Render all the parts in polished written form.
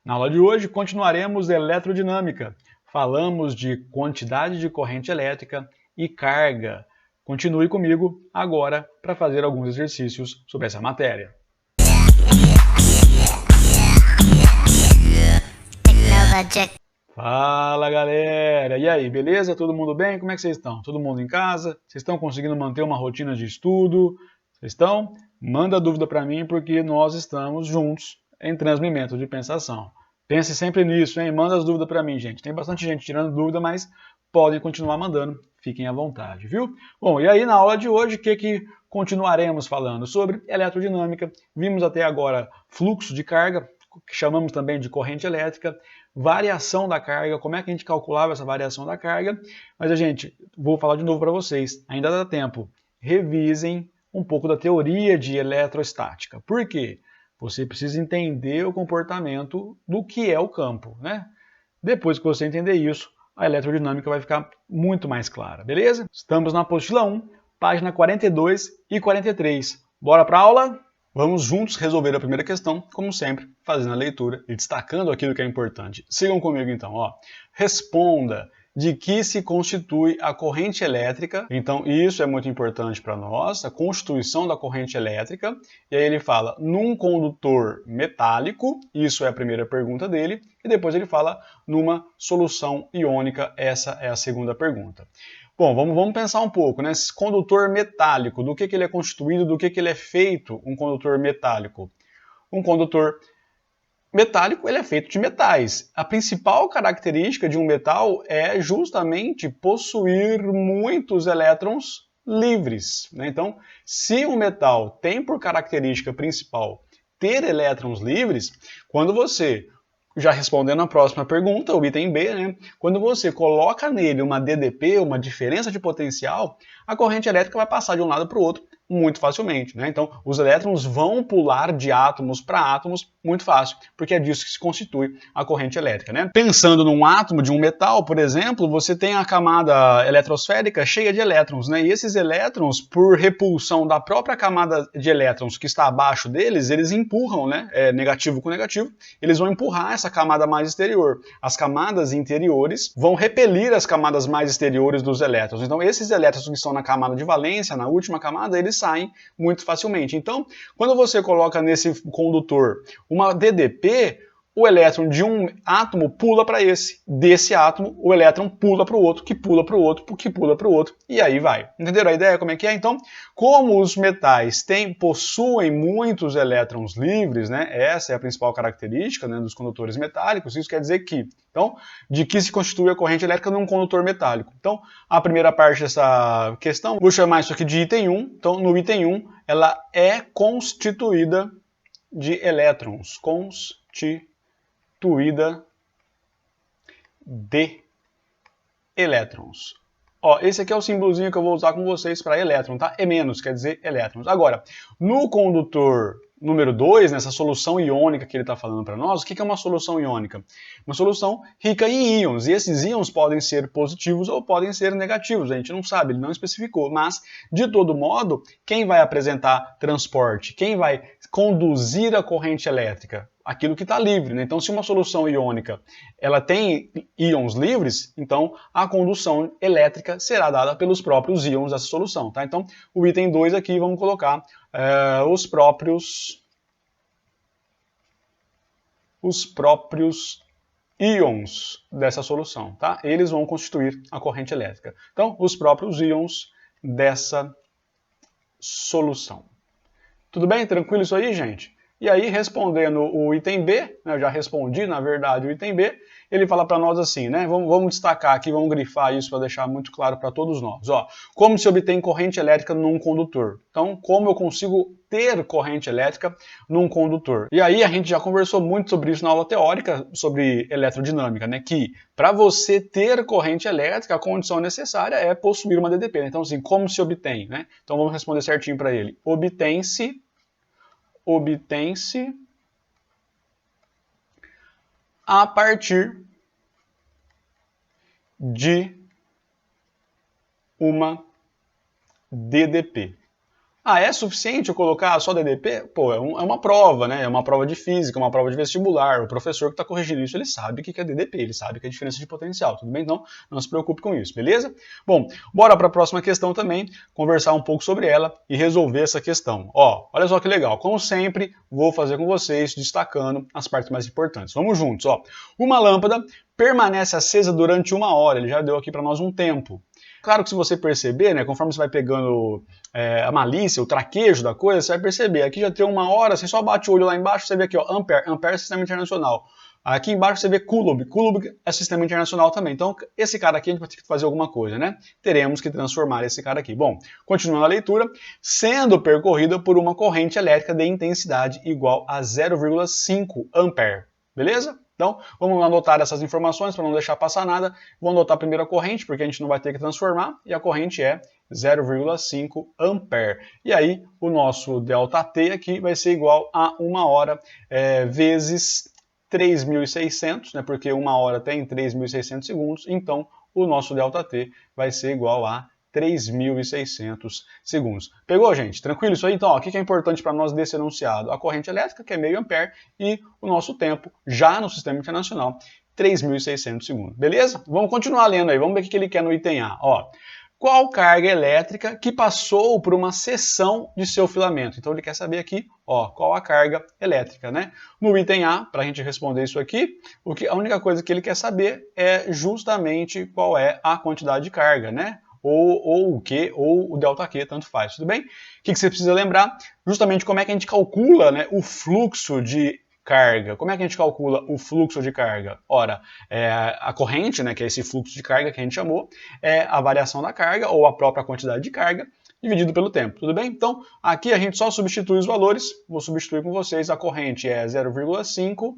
Na aula de hoje continuaremos eletrodinâmica. Falamos de quantidade de corrente elétrica e carga. Continue comigo agora para fazer alguns exercícios sobre essa matéria. Fala galera! E aí, beleza? Todo mundo bem? Como é que vocês estão? Todo mundo em casa? Vocês estão conseguindo manter uma rotina de estudo? Vocês estão? Manda dúvida para mim porque nós estamos juntos em transmimento de pensação. Pense sempre nisso, hein? Manda as dúvidas para mim, gente. Tem bastante gente tirando dúvida, mas podem continuar mandando. Fiquem à vontade, viu? Bom, e aí na aula de hoje, o que continuaremos falando? Sobre eletrodinâmica. Vimos até agora fluxo de carga, que chamamos também de corrente elétrica, variação da carga, como é que a gente calculava essa variação da carga. Mas, gente, vou falar de novo para vocês, ainda dá tempo. Revisem um pouco da teoria de eletrostática. Por quê? Você precisa entender o comportamento do que é o campo, né? Depois que você entender isso, a eletrodinâmica vai ficar muito mais clara, beleza? Estamos na apostila 1, página 42 e 43. Bora para a aula? Vamos juntos resolver a primeira questão, como sempre, fazendo a leitura e destacando aquilo que é importante. Sigam comigo então, ó. Responda de que se constitui a corrente elétrica. Então, isso é muito importante para nós, a constituição da corrente elétrica. E aí ele fala, num condutor metálico, isso é a primeira pergunta dele, e depois ele fala numa solução iônica, essa é a segunda pergunta. Bom, vamos pensar um pouco, né? Esse condutor metálico, do que ele é constituído, do que ele é feito, um condutor metálico? Um condutor metálico, ele é feito de metais. A principal característica de um metal é justamente possuir muitos elétrons livres, né? Então, se um metal tem por característica principal ter elétrons livres, quando você, já respondendo a próxima pergunta, o item B, né? Quando você coloca nele uma DDP, uma diferença de potencial, a corrente elétrica vai passar de um lado para o outro muito facilmente, né? Então, os elétrons vão pular de átomos para átomos muito fácil, porque é disso que se constitui a corrente elétrica, né? Pensando num átomo de um metal, por exemplo, você tem a camada eletrosférica cheia de elétrons, né? E esses elétrons, por repulsão da própria camada de elétrons que está abaixo deles, eles empurram, né? Negativo com negativo, eles vão empurrar essa camada mais exterior. As camadas interiores vão repelir as camadas mais exteriores dos elétrons. Então, esses elétrons que estão na camada de valência, na última camada, eles saem muito facilmente. Então, quando você coloca nesse condutor uma DDP, o elétron de um átomo pula para esse. Desse átomo, o elétron pula para o outro, que pula para o outro, que pula para o outro, e aí vai. Entenderam a ideia como é que é? Então, como os metais possuem muitos elétrons livres, né? Essa é a principal característica, né, dos condutores metálicos, isso quer dizer que, então, de que se constitui a corrente elétrica num condutor metálico. Então, a primeira parte dessa questão, vou chamar isso aqui de item 1. Então, no item 1, ela é constituída de elétrons. Constituída de elétrons. Ó, esse aqui é o símbolozinho que eu vou usar com vocês para elétron, tá? E menos, quer dizer elétrons. Agora, no condutor número 2, nessa solução iônica que ele está falando para nós, o que é uma solução iônica? Uma solução rica em íons, e esses íons podem ser positivos ou podem ser negativos, a gente não sabe, ele não especificou, mas, de todo modo, quem vai apresentar transporte, quem vai conduzir a corrente elétrica? Aquilo que está livre, né? Então, se uma solução iônica ela tem íons livres, então a condução elétrica será dada pelos próprios íons dessa solução, tá? Então, o item 2 aqui, vamos colocar os próprios íons dessa solução, tá? Eles vão constituir a corrente elétrica. Então, os próprios íons dessa solução. Tudo bem? Tranquilo isso aí, gente? E aí, respondendo o item B, né, eu já respondi, na verdade, o item B, ele fala para nós assim, né? Vamos destacar aqui, vamos grifar isso para deixar muito claro para todos nós. Ó, como se obtém corrente elétrica num condutor? Então, como eu consigo ter corrente elétrica num condutor? E aí, a gente já conversou muito sobre isso na aula teórica, sobre eletrodinâmica, né? Que para você ter corrente elétrica, a condição necessária é possuir uma DDP. Né? Então, assim, como se obtém? Né? Então, vamos responder certinho para ele. Obtém-se a partir de uma DDP. Ah, é suficiente eu colocar só DDP? Pô, é uma prova, né? É uma prova de física, uma prova de vestibular. O professor que está corrigindo isso, ele sabe o que é DDP, ele sabe que é diferença de potencial, tudo bem? Então, não se preocupe com isso, beleza? Bom, bora para a próxima questão também, conversar um pouco sobre ela e resolver essa questão. Ó, olha só que legal. Como sempre, vou fazer com vocês, destacando as partes mais importantes. Vamos juntos, ó. Uma lâmpada permanece acesa durante 1 hora. Ele já deu aqui para nós um tempo. Claro que se você perceber, né, conforme você vai pegando a malícia, o traquejo da coisa, você vai perceber. Aqui já tem 1 hora, você só bate o olho lá embaixo, você vê aqui, ó, Ampere, Ampere é sistema internacional. Aqui embaixo você vê Coulomb, Coulomb é sistema internacional também. Então, esse cara aqui a gente vai ter que fazer alguma coisa, né? Teremos que transformar esse cara aqui. Bom, continuando a leitura, sendo percorrida por uma corrente elétrica de intensidade igual a 0,5 Ampere. Beleza? Então, vamos anotar essas informações para não deixar passar nada. Vou anotar a primeira corrente, porque a gente não vai ter que transformar, e a corrente é 0,5 Ampere. E aí, o nosso ΔT aqui vai ser igual a 1 hora vezes 3.600, né, porque 1 hora tem 3.600 segundos, então o nosso ΔT vai ser igual a 3.600 segundos. Pegou, gente? Tranquilo isso aí? Então, ó, o que é importante para nós desse enunciado? A corrente elétrica, que é meio ampere, e o nosso tempo, já no sistema internacional, 3.600 segundos. Beleza? Vamos continuar lendo aí, vamos ver o que ele quer no item A. Ó, qual carga elétrica que passou por uma seção de seu filamento? Então ele quer saber aqui, ó, qual a carga elétrica, né? No item A, para a gente responder isso aqui, a única coisa que ele quer saber é justamente qual é a quantidade de carga, né? Ou o Q, ou o ΔQ, tanto faz, tudo bem? O que você precisa lembrar? Justamente como é que a gente calcula, né, o fluxo de carga. Como é que a gente calcula o fluxo de carga? Ora, a corrente, né, que é esse fluxo de carga que a gente chamou, é a variação da carga, ou a própria quantidade de carga, dividido pelo tempo, tudo bem? Então, aqui a gente só substitui os valores, vou substituir com vocês, a corrente é 0,5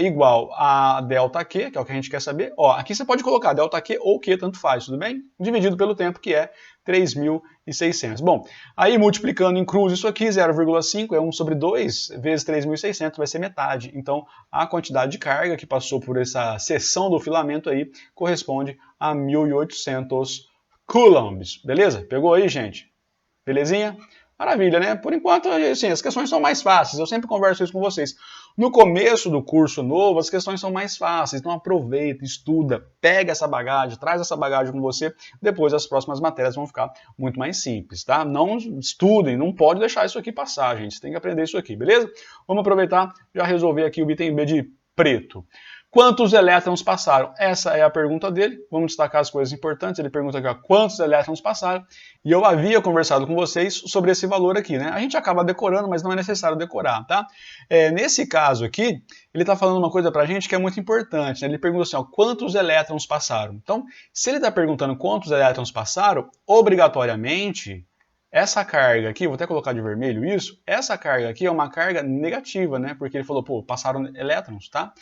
igual a ΔQ, que é o que a gente quer saber. Ó, aqui você pode colocar ΔQ ou Q, tanto faz, tudo bem? Dividido pelo tempo, que é 3.600. Bom, aí multiplicando em cruz isso aqui, 0,5 é 1 sobre 2 vezes 3.600, vai ser metade. Então, a quantidade de carga que passou por essa seção do filamento aí corresponde a 1.800 coulombs. Beleza? Pegou aí, gente? Belezinha? Maravilha, né? Por enquanto, assim, as questões são mais fáceis. Eu sempre converso isso com vocês. No começo do curso novo, as questões são mais fáceis. Então aproveita, estuda, pega essa bagagem, traz essa bagagem com você. Depois as próximas matérias vão ficar muito mais simples, tá? Não estudem, não pode deixar isso aqui passar, gente. Você tem que aprender isso aqui, beleza? Vamos aproveitar e já resolver aqui o item B de preto. Quantos elétrons passaram? Essa é a pergunta dele. Vamos destacar as coisas importantes. Ele pergunta aqui, ó, quantos elétrons passaram? E eu havia conversado com vocês sobre esse valor aqui, né? A gente acaba decorando, mas não é necessário decorar, tá? Nesse caso aqui, ele está falando uma coisa pra gente que é muito importante, né? Ele pergunta assim, ó, quantos elétrons passaram? Então, se ele está perguntando quantos elétrons passaram, obrigatoriamente, essa carga aqui, vou até colocar de vermelho isso, essa carga aqui é uma carga negativa, né? Porque ele falou, pô, passaram elétrons, tá?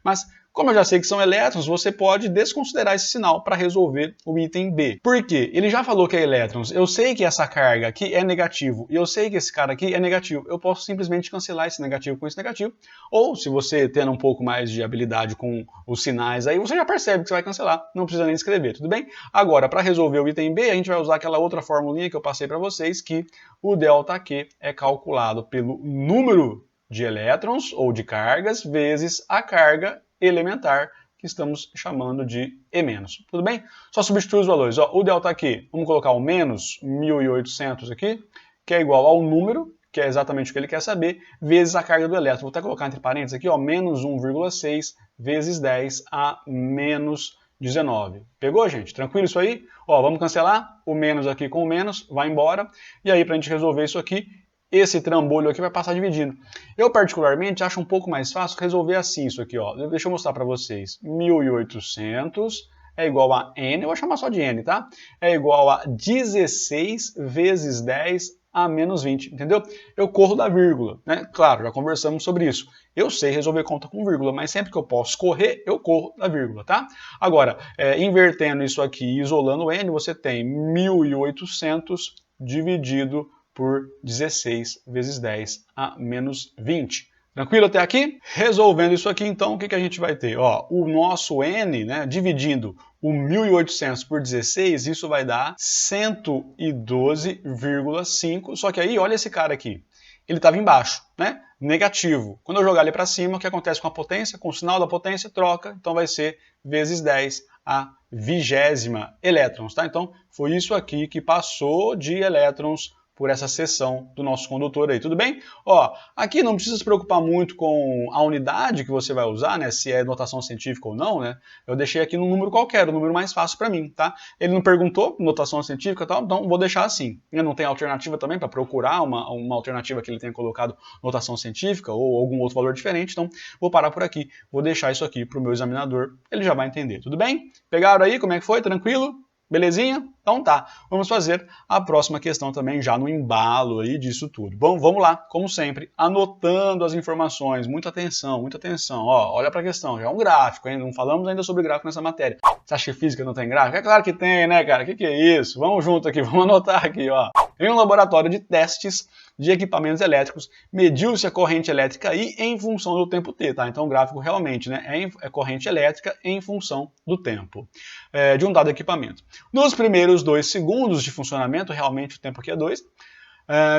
Mas como eu já sei que são elétrons, você pode desconsiderar esse sinal para resolver o item B. Por quê? Ele já falou que é elétrons. Eu sei que essa carga aqui é negativo e eu sei que esse cara aqui é negativo. Eu posso simplesmente cancelar esse negativo com esse negativo. Ou, se você tendo um pouco mais de habilidade com os sinais aí, você já percebe que você vai cancelar. Não precisa nem escrever, tudo bem? Agora, para resolver o item B, a gente vai usar aquela outra formulinha que eu passei para vocês, que o ΔQ é calculado pelo número de elétrons ou de cargas vezes a carga elementar, que estamos chamando de E-. Tudo bem? Só substituir os valores. Ó, o ΔQ, vamos colocar o menos 1.800 aqui, que é igual ao número, que é exatamente o que ele quer saber, vezes a carga do elétron. Vou até colocar entre parênteses aqui, ó, menos 1,6 vezes 10 a menos 19. Pegou, gente? Tranquilo isso aí? Ó, vamos cancelar o menos aqui com o menos, vai embora. E aí, para a gente resolver isso aqui, esse trambolho aqui vai passar dividindo. Eu, particularmente, acho um pouco mais fácil resolver assim isso aqui, ó. Deixa eu mostrar para vocês. 1.800 é igual a N, eu vou chamar só de N, tá? É igual a 16 vezes 10 a menos 20, entendeu? Eu corro da vírgula, né? Claro, já conversamos sobre isso. Eu sei resolver conta com vírgula, mas sempre que eu posso correr, eu corro da vírgula, tá? Agora, invertendo isso aqui e isolando o N, você tem 1.800 dividido por 16 vezes 10 a menos 20. Tranquilo até aqui? Resolvendo isso aqui, então, o que a gente vai ter? Ó, o nosso N, né, dividindo o 1.800 por 16, isso vai dar 112,5. Só que aí, olha esse cara aqui. Ele estava embaixo, né? Negativo. Quando eu jogar ele para cima, o que acontece com a potência? Com o sinal da potência, troca. Então vai ser vezes 10 a 20ª elétrons, tá? Então foi isso aqui que passou de elétrons por essa seção do nosso condutor aí, tudo bem? Ó, aqui não precisa se preocupar muito com a unidade que você vai usar, né, se é notação científica ou não, né? Eu deixei aqui num número qualquer, o número mais fácil para mim, tá? Ele não perguntou notação científica e tal, então vou deixar assim. Eu não tenho alternativa também para procurar uma alternativa que ele tenha colocado notação científica ou algum outro valor diferente, então vou parar por aqui, vou deixar isso aqui para o meu examinador, ele já vai entender, tudo bem? Pegaram aí, como é que foi? Tranquilo? Belezinha? Então tá, vamos fazer a próxima questão também já no embalo aí disso tudo. Bom, vamos lá, como sempre, anotando as informações, muita atenção, ó, olha para a questão, já é um gráfico, hein? Não falamos ainda sobre gráfico nessa matéria. Você acha que física não tem gráfico? É claro que tem, né, cara? O que é isso? Vamos junto aqui, vamos anotar aqui, ó. Em um laboratório de testes de equipamentos elétricos, mediu-se a corrente elétrica I em função do tempo T, tá? Então o gráfico realmente, né, é corrente elétrica em função do tempo de um dado equipamento. Nos primeiros 2 segundos de funcionamento, realmente o tempo aqui é 2,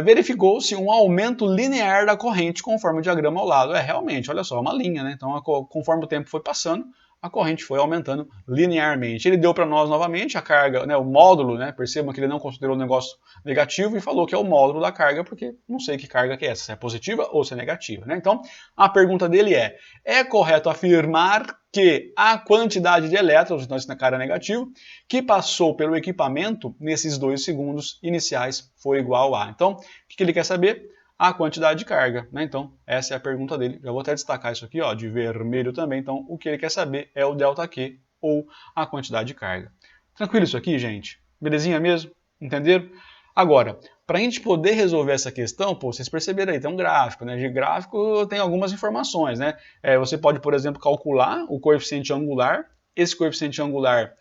verificou-se um aumento linear da corrente conforme o diagrama ao lado. Realmente, olha só, é uma linha, né? Então conforme o tempo foi passando, a corrente foi aumentando linearmente. Ele deu para nós novamente a carga, né, o módulo, né, percebam que ele não considerou o negócio negativo e falou que é o módulo da carga, porque não sei que carga que é essa, se é positiva ou se é negativa. Né? Então, a pergunta dele é correto afirmar que a quantidade de elétrons, então esse na cara é negativo, que passou pelo equipamento nesses 2 segundos iniciais foi igual a. Então, o que ele quer saber? A quantidade de carga, né? Então, essa é a pergunta dele. Já vou até destacar isso aqui, ó, de vermelho também. Então, o que ele quer saber é o ΔQ, ou a quantidade de carga. Tranquilo isso aqui, gente? Belezinha mesmo? Entenderam? Agora, para a gente poder resolver essa questão, pô, vocês perceberam aí, tem um gráfico, né? De gráfico tem algumas informações, né? Você pode, por exemplo, calcular o coeficiente angular. Esse coeficiente angular,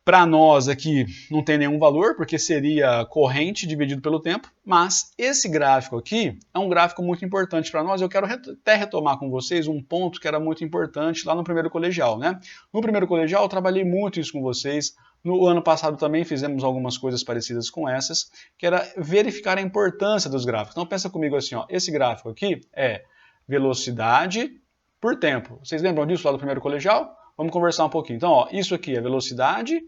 para nós aqui não tem nenhum valor, porque seria corrente dividido pelo tempo, mas esse gráfico aqui é um gráfico muito importante para nós. Eu quero até retomar com vocês um ponto que era muito importante lá no primeiro colegial, né? No primeiro colegial eu trabalhei muito isso com vocês. No ano passado também fizemos algumas coisas parecidas com essas, que era verificar a importância dos gráficos. Então pensa comigo assim, ó, esse gráfico aqui é velocidade por tempo. Vocês lembram disso lá do primeiro colegial? Vamos conversar um pouquinho. Então, ó, isso aqui é velocidade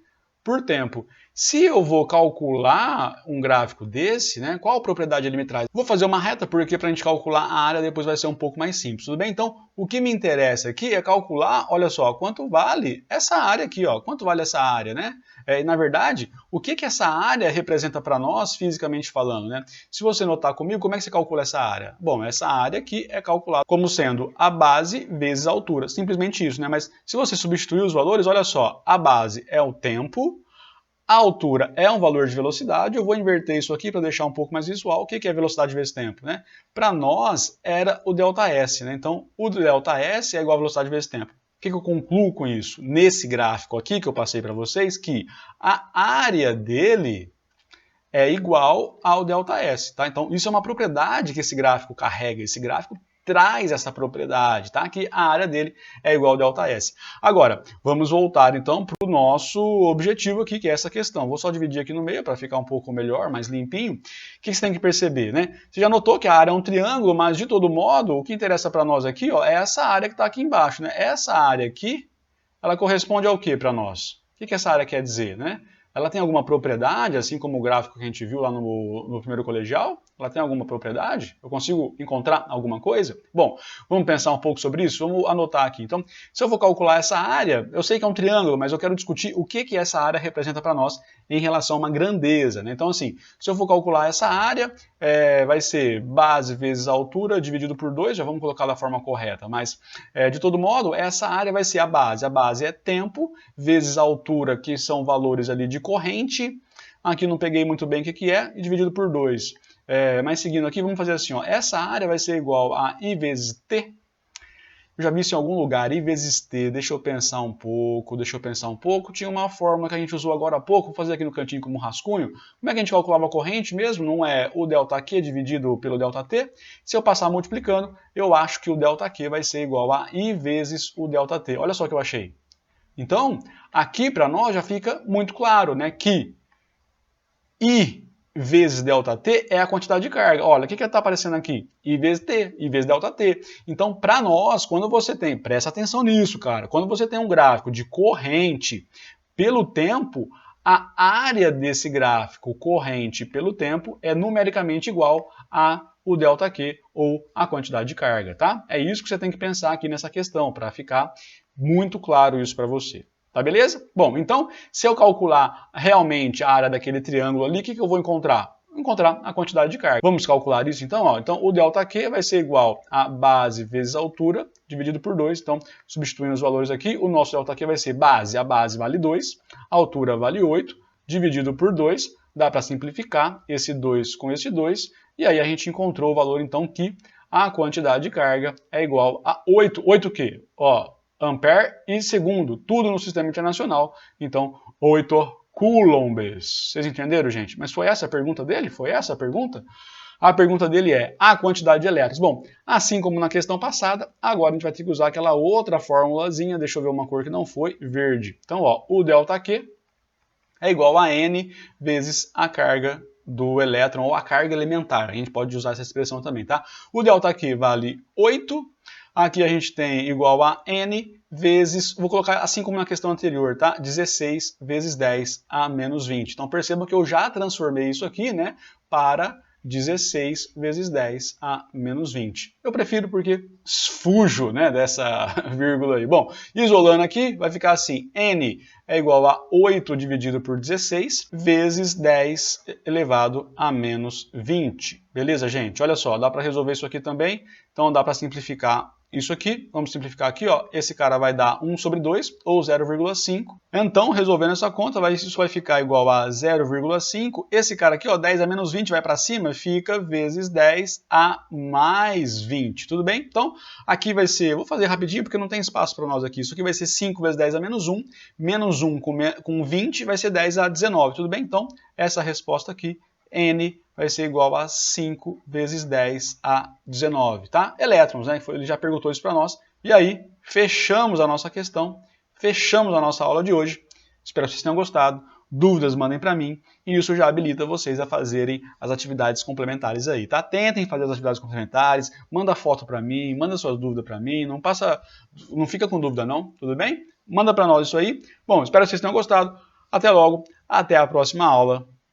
por tempo. Se eu vou calcular um gráfico desse, né, qual propriedade ele me traz? Vou fazer uma reta, porque para a gente calcular a área depois vai ser um pouco mais simples, tudo bem? Então, o que me interessa aqui é calcular, olha só, quanto vale essa área aqui, ó, quanto vale essa área, né? E, na verdade, o que essa área representa para nós, fisicamente falando, né? Se você notar comigo, como é que você calcula essa área? Bom, essa área aqui é calculada como sendo a base vezes a altura, simplesmente isso, né? Mas se você substituir os valores, olha só, a base é o tempo, a altura é um valor de velocidade, eu vou inverter isso aqui para deixar um pouco mais visual. O que é velocidade vezes tempo? Né? Para nós, era o ΔS. Né? Então, o ΔS é igual a velocidade vezes tempo. O que eu concluo com isso? Nesse gráfico aqui que eu passei para vocês, que a área dele é igual ao ΔS. Tá? Então, isso é uma propriedade que esse gráfico carrega. Esse gráfico traz essa propriedade, tá? Que a área dele é igual ao ΔS. Agora, vamos voltar então para o nosso objetivo aqui, que é essa questão. Vou só dividir aqui no meio para ficar um pouco melhor, mais limpinho. O que você tem que perceber, né? Você já notou que a área é um triângulo, mas de todo modo, o que interessa para nós aqui, ó, é essa área que está aqui embaixo, né? Essa área aqui, ela corresponde ao que para nós? O que essa área quer dizer, né? Ela tem alguma propriedade, assim como o gráfico que a gente viu lá no primeiro colegial? Ela tem alguma propriedade? Eu consigo encontrar alguma coisa? Bom, vamos pensar um pouco sobre isso? Vamos anotar aqui. Então, se eu for calcular essa área, eu sei que é um triângulo, mas eu quero discutir o que essa área representa para nós em relação a uma grandeza. Né? Então, assim, se eu for calcular essa área, vai ser base vezes a altura dividido por 2, já vamos colocar da forma correta, mas de todo modo, essa área vai ser a base. A base é tempo vezes a altura, que são valores ali de corrente. Aqui não peguei muito bem o que é, e dividido por 2. Mas seguindo aqui, vamos fazer assim, ó, essa área vai ser igual a I vezes T, Eu já vi isso em algum lugar, I vezes T, deixa eu pensar um pouco, tinha uma fórmula que a gente usou agora há pouco, vou fazer aqui no cantinho como rascunho. Como é que a gente calculava a corrente mesmo? Não é o ΔQ dividido pelo ΔT? Se eu passar multiplicando, eu acho que o ΔQ vai ser igual a I vezes o ΔT. Olha só o que eu achei. Então, aqui para nós já fica muito claro, né, que I vezes ΔT é a quantidade de carga. Olha, o que está aparecendo aqui? I vezes T, I vezes ΔT. Então, para nós, quando você tem, presta atenção nisso, cara, quando você tem um gráfico de corrente pelo tempo, a área desse gráfico corrente pelo tempo é numericamente igual a o ΔQ ou a quantidade de carga, tá? É isso que você tem que pensar aqui nessa questão, para ficar muito claro isso para você. Tá beleza? Bom, então, se eu calcular realmente a área daquele triângulo ali, o que eu vou encontrar? Vou encontrar a quantidade de carga. Vamos calcular isso então? Ó. Então, o ΔQ vai ser igual a base vezes a altura, dividido por 2. Então, substituindo os valores aqui, o nosso ΔQ vai ser base. A base vale 2, a altura vale 8, dividido por 2. Dá para simplificar esse 2 com esse 2. E aí a gente encontrou o valor, então, que a quantidade de carga é igual a 8. 8 o quê? Ó, ampere e segundo, tudo no sistema internacional, então 8 coulombs. Vocês entenderam, gente? Mas foi essa a pergunta dele? Foi essa a pergunta? A pergunta dele é a quantidade de elétrons. Bom, assim como na questão passada, agora a gente vai ter que usar aquela outra formulazinha, deixa eu ver uma cor que não foi, verde. Então, ó, o ΔQ é igual a N vezes a carga do elétron, ou a carga elementar. A gente pode usar essa expressão também, tá? O ΔQ vale 8. Aqui a gente tem igual a N vezes, vou colocar assim como na questão anterior, tá? 16 vezes 10 a menos 20. Então percebam que eu já transformei isso aqui, né, para 16 vezes 10 a menos 20. Eu prefiro porque fujo, né, dessa vírgula aí. Bom, isolando aqui, vai ficar assim, N é igual a 8 dividido por 16 vezes 10 elevado a menos 20. Beleza, gente? Olha só, dá para resolver isso aqui também. Então dá para simplificar isso aqui. Vamos simplificar aqui, ó. Esse cara vai dar 1 sobre 2, ou 0,5. Então, resolvendo essa conta, isso vai ficar igual a 0,5. Esse cara aqui, ó, 10 a menos 20 vai para cima, fica vezes 10 a mais 20. Tudo bem? Então, aqui vai ser, vou fazer rapidinho porque não tem espaço para nós aqui. Isso aqui vai ser 5 vezes 10 a menos 1. Menos 1 com 20 vai ser 10 a 19. Tudo bem? Então, essa resposta aqui, N vai ser igual a 5 vezes 10 a 19, tá? Elétrons, né? Ele já perguntou isso para nós. E aí, fechamos a nossa questão, fechamos a nossa aula de hoje. Espero que vocês tenham gostado. Dúvidas, mandem para mim. E isso já habilita vocês a fazerem as atividades complementares aí, tá? Tentem fazer as atividades complementares, manda foto para mim, manda suas dúvidas para mim. Não fica com dúvida não, tudo bem? Manda para nós isso aí. Bom, espero que vocês tenham gostado. Até logo, até a próxima aula.